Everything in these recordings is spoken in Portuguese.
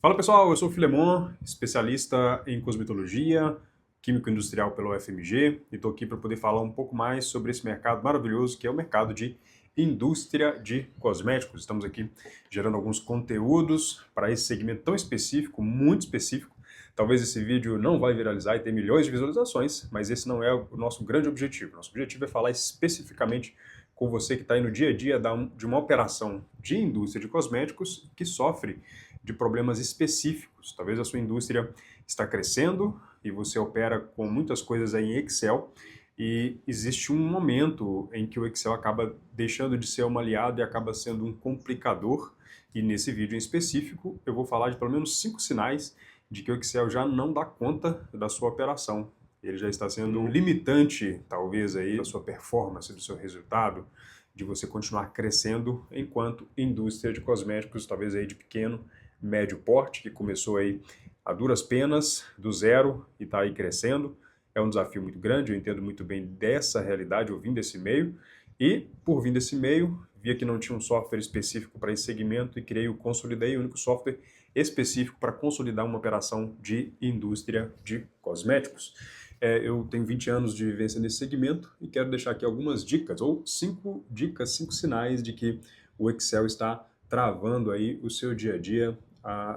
Fala pessoal, eu sou o Filemon, especialista em cosmetologia, químico industrial pela UFMG, e estou aqui para poder falar um pouco mais sobre esse mercado maravilhoso que é o mercado de indústria de cosméticos. Estamos aqui gerando alguns conteúdos para esse segmento tão específico, muito específico. Talvez esse vídeo não vai viralizar e ter milhões de visualizações, mas esse não é o nosso grande objetivo. Nosso objetivo é falar especificamente com você que está aí no dia a dia de uma operação de indústria de cosméticos que sofre de problemas específicos. Talvez a sua indústria está crescendo e você opera com muitas coisas aí em Excel e existe um momento em que o Excel acaba deixando de ser um aliado e acaba sendo um complicador. E nesse vídeo em específico eu vou falar de pelo menos 5 sinais de que o Excel já não dá conta da sua operação. Ele já está sendo limitante, talvez, aí, da sua performance, do seu resultado, de você continuar crescendo enquanto indústria de cosméticos, talvez aí de pequeno, médio porte, que começou aí a duras penas, do zero, e está aí crescendo. É um desafio muito grande, eu entendo muito bem dessa realidade, eu vim desse meio, e por vir desse meio, via que não tinha um software específico para esse segmento e criei o Consolidei, o único software específico para consolidar uma operação de indústria de cosméticos. Eu tenho 20 anos de vivência nesse segmento e quero deixar aqui algumas dicas, ou 5 dicas, 5 sinais de que o Excel está travando aí o seu dia a dia,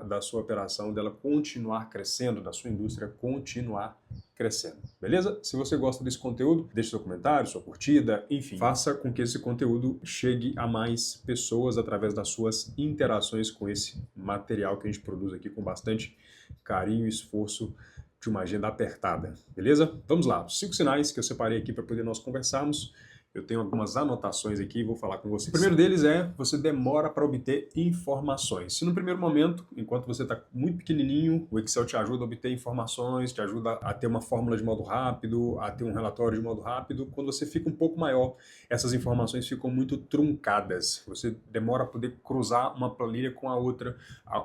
da sua operação, dela continuar crescendo, da sua indústria continuar crescendo, beleza? Se você gosta desse conteúdo, deixe seu comentário, sua curtida, enfim, faça com que esse conteúdo chegue a mais pessoas através das suas interações com esse material que a gente produz aqui com bastante carinho e esforço de uma agenda apertada, beleza? Vamos lá, os 5 sinais que eu separei aqui para poder nós conversarmos. Eu tenho algumas anotações aqui e vou falar com vocês. O primeiro deles é, você demora para obter informações. Se no primeiro momento, enquanto você está muito pequenininho, o Excel te ajuda a obter informações, te ajuda a ter uma fórmula de modo rápido, a ter um relatório de modo rápido, quando você fica um pouco maior, essas informações ficam muito truncadas. Você demora a poder cruzar uma planilha com a outra,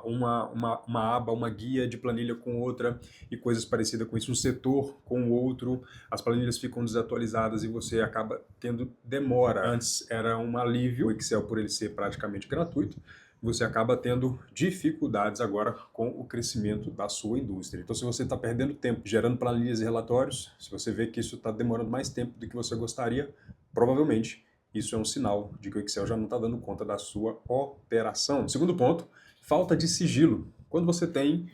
uma aba, uma guia de planilha com outra e coisas parecidas com isso, um setor com o outro, as planilhas ficam desatualizadas e você acaba tendo demora. Antes era um alívio, o Excel por ele ser praticamente gratuito, você acaba tendo dificuldades agora com o crescimento da sua indústria. Então, se você está perdendo tempo gerando planilhas e relatórios, se você vê que isso está demorando mais tempo do que você gostaria, provavelmente isso é um sinal de que o Excel já não está dando conta da sua operação. Segundo ponto, falta de sigilo. Quando você tem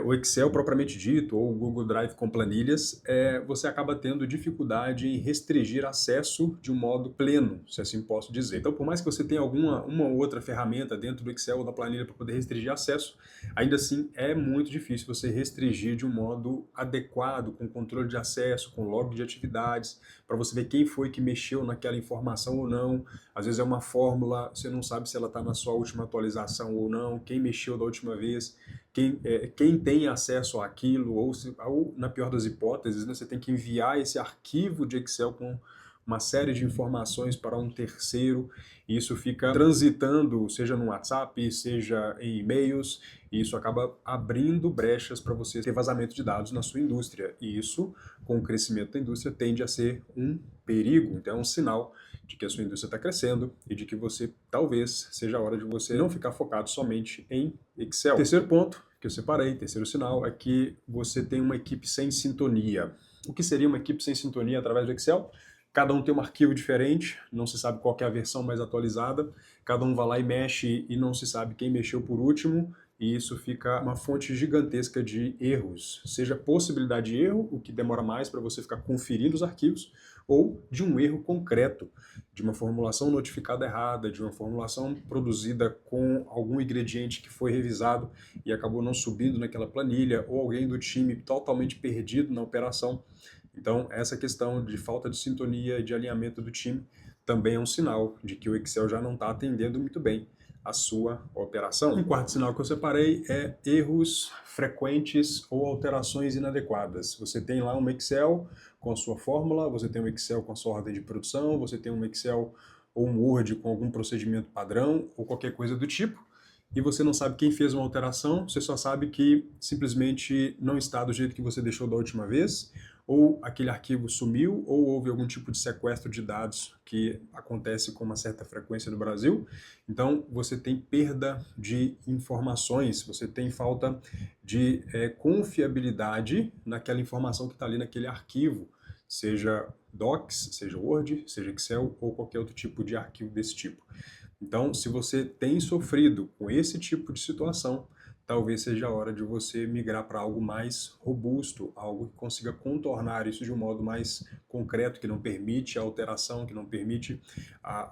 o Excel propriamente dito, ou o Google Drive com planilhas, você acaba tendo dificuldade em restringir acesso de um modo pleno, se assim posso dizer. Então, por mais que você tenha uma ou outra ferramenta dentro do Excel ou da planilha para poder restringir acesso, ainda assim é muito difícil você restringir de um modo adequado, com controle de acesso, com log de atividades, para você ver quem foi que mexeu naquela informação ou não. Às vezes é uma fórmula, você não sabe se ela está na sua última atualização ou não, quem mexeu da última vez, quem tem acesso àquilo, ou na pior das hipóteses, né, você tem que enviar esse arquivo de Excel com uma série de informações para um terceiro, e isso fica transitando, seja no WhatsApp, seja em e-mails, e isso acaba abrindo brechas para você ter vazamento de dados na sua indústria, e isso, com o crescimento da indústria, tende a ser um perigo. Então é um sinal de que a sua indústria está crescendo e de que você, talvez, seja a hora de você não ficar focado somente em Excel. Terceiro ponto que eu separei, terceiro sinal, é que você tem uma equipe sem sintonia. O que seria uma equipe sem sintonia através do Excel? Cada um tem um arquivo diferente, não se sabe qual é a versão mais atualizada, cada um vai lá e mexe e não se sabe quem mexeu por último, e isso fica uma fonte gigantesca de erros, seja possibilidade de erro, o que demora mais para você ficar conferindo os arquivos, ou de um erro concreto, de uma formulação notificada errada, de uma formulação produzida com algum ingrediente que foi revisado e acabou não subindo naquela planilha, ou alguém do time totalmente perdido na operação. Então, essa questão de falta de sintonia e de alinhamento do time também é um sinal de que o Excel já não está atendendo muito bem a sua operação. Um quarto sinal que eu separei é erros frequentes ou alterações inadequadas. Você tem lá um Excel com a sua fórmula, você tem um Excel com a sua ordem de produção, você tem um Excel ou um Word com algum procedimento padrão ou qualquer coisa do tipo, e você não sabe quem fez uma alteração, você só sabe que simplesmente não está do jeito que você deixou da última vez, ou aquele arquivo sumiu, ou houve algum tipo de sequestro de dados que acontece com uma certa frequência no Brasil. Então, você tem perda de informações, você tem falta de confiabilidade naquela informação que está ali naquele arquivo, seja Docs, seja Word, seja Excel ou qualquer outro tipo de arquivo desse tipo. Então, se você tem sofrido com esse tipo de situação, talvez seja a hora de você migrar para algo mais robusto, algo que consiga contornar isso de um modo mais concreto, que não permite a alteração, que não permite a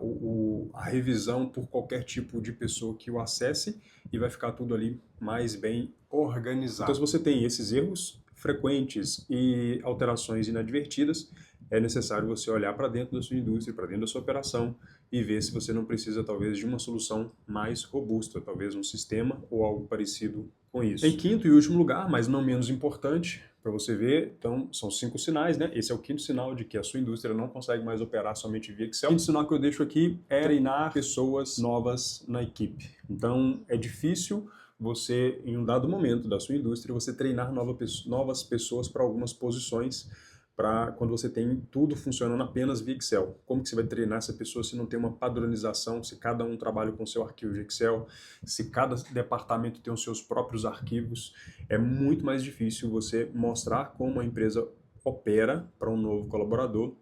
revisão por qualquer tipo de pessoa que o acesse, e vai ficar tudo ali mais bem organizado. Então, se você tem esses erros frequentes e alterações inadvertidas, é necessário você olhar para dentro da sua indústria, para dentro da sua operação, e ver se você não precisa, talvez, de uma solução mais robusta, talvez um sistema ou algo parecido com isso. Em quinto e último lugar, mas não menos importante, para você ver, então, são 5 sinais, né? Esse é o quinto sinal de que a sua indústria não consegue mais operar somente via Excel. O quinto sinal que eu deixo aqui é treinar pessoas novas na equipe. Então, é difícil você, em um dado momento da sua indústria, você treinar novas pessoas para algumas posições, para quando você tem tudo funcionando apenas via Excel. Como que você vai treinar essa pessoa se não tem uma padronização, se cada um trabalha com seu arquivo de Excel, se cada departamento tem os seus próprios arquivos? É muito mais difícil você mostrar como a empresa opera para um novo colaborador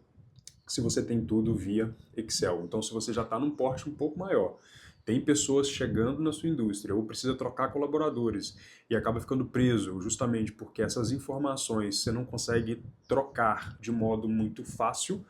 se você tem tudo via Excel. Então, se você já está num porte um pouco maior, tem pessoas chegando na sua indústria ou precisa trocar colaboradores e acaba ficando preso justamente porque essas informações você não consegue trocar de modo muito fácil,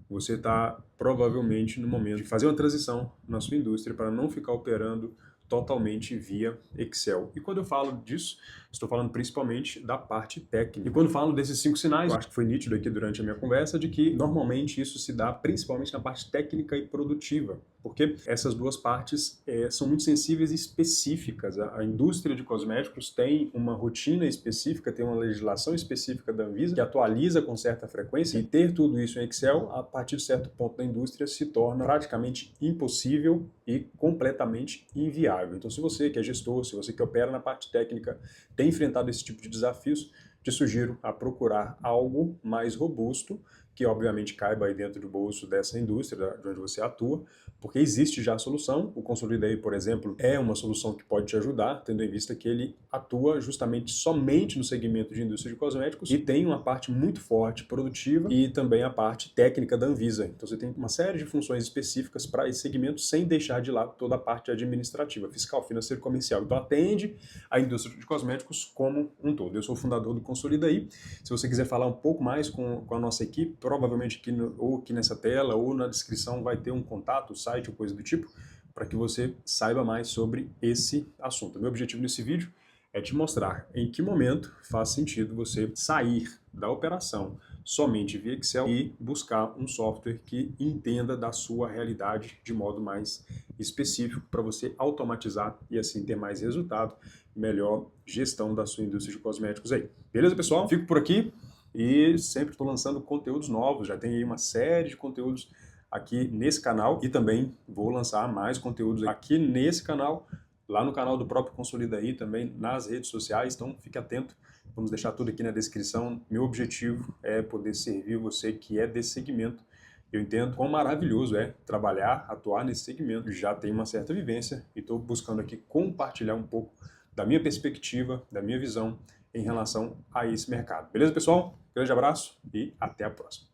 você está provavelmente no momento de fazer uma transição na sua indústria para não ficar operando totalmente via Excel. E quando eu falo disso, estou falando principalmente da parte técnica. E quando falo desses 5 sinais, eu acho que foi nítido aqui durante a minha conversa, de que normalmente isso se dá principalmente na parte técnica e produtiva, porque essas duas partes são muito sensíveis e específicas. A indústria de cosméticos tem uma rotina específica, tem uma legislação específica da Anvisa, que atualiza com certa frequência, e ter tudo isso em Excel, a partir de certo ponto da indústria, se torna praticamente impossível e completamente inviável. Então, se você que é gestor, se você que opera na parte técnica, tem enfrentado esse tipo de desafios, te sugiro a procurar algo mais robusto, que obviamente caiba aí dentro do bolso dessa indústria de onde você atua, porque existe já a solução. O Consolidei, por exemplo, é uma solução que pode te ajudar, tendo em vista que ele atua justamente somente no segmento de indústria de cosméticos e tem uma parte muito forte produtiva e também a parte técnica da Anvisa. Então você tem uma série de funções específicas para esse segmento sem deixar de lado toda a parte administrativa, fiscal, financeiro e comercial. Então atende a indústria de cosméticos como um todo. Eu sou o fundador do Consolidei. Se você quiser falar um pouco mais com a nossa equipe, provavelmente ou aqui nessa tela ou na descrição vai ter um contato, site ou coisa do tipo, para que você saiba mais sobre esse assunto. Meu objetivo nesse vídeo é te mostrar em que momento faz sentido você sair da operação somente via Excel e buscar um software que entenda da sua realidade de modo mais específico para você automatizar e assim ter mais resultado, melhor gestão da sua indústria de cosméticos aí. Beleza, pessoal? Fico por aqui. E sempre estou lançando conteúdos novos, já tem aí uma série de conteúdos aqui nesse canal e também vou lançar mais conteúdos aqui nesse canal, lá no canal do próprio Consolidaí também, nas redes sociais, então fique atento, vamos deixar tudo aqui na descrição. Meu objetivo é poder servir você que é desse segmento. Eu entendo quão maravilhoso é trabalhar, atuar nesse segmento, já tenho uma certa vivência e estou buscando aqui compartilhar um pouco da minha perspectiva, da minha visão em relação a esse mercado. Beleza, pessoal? Grande abraço e até a próxima.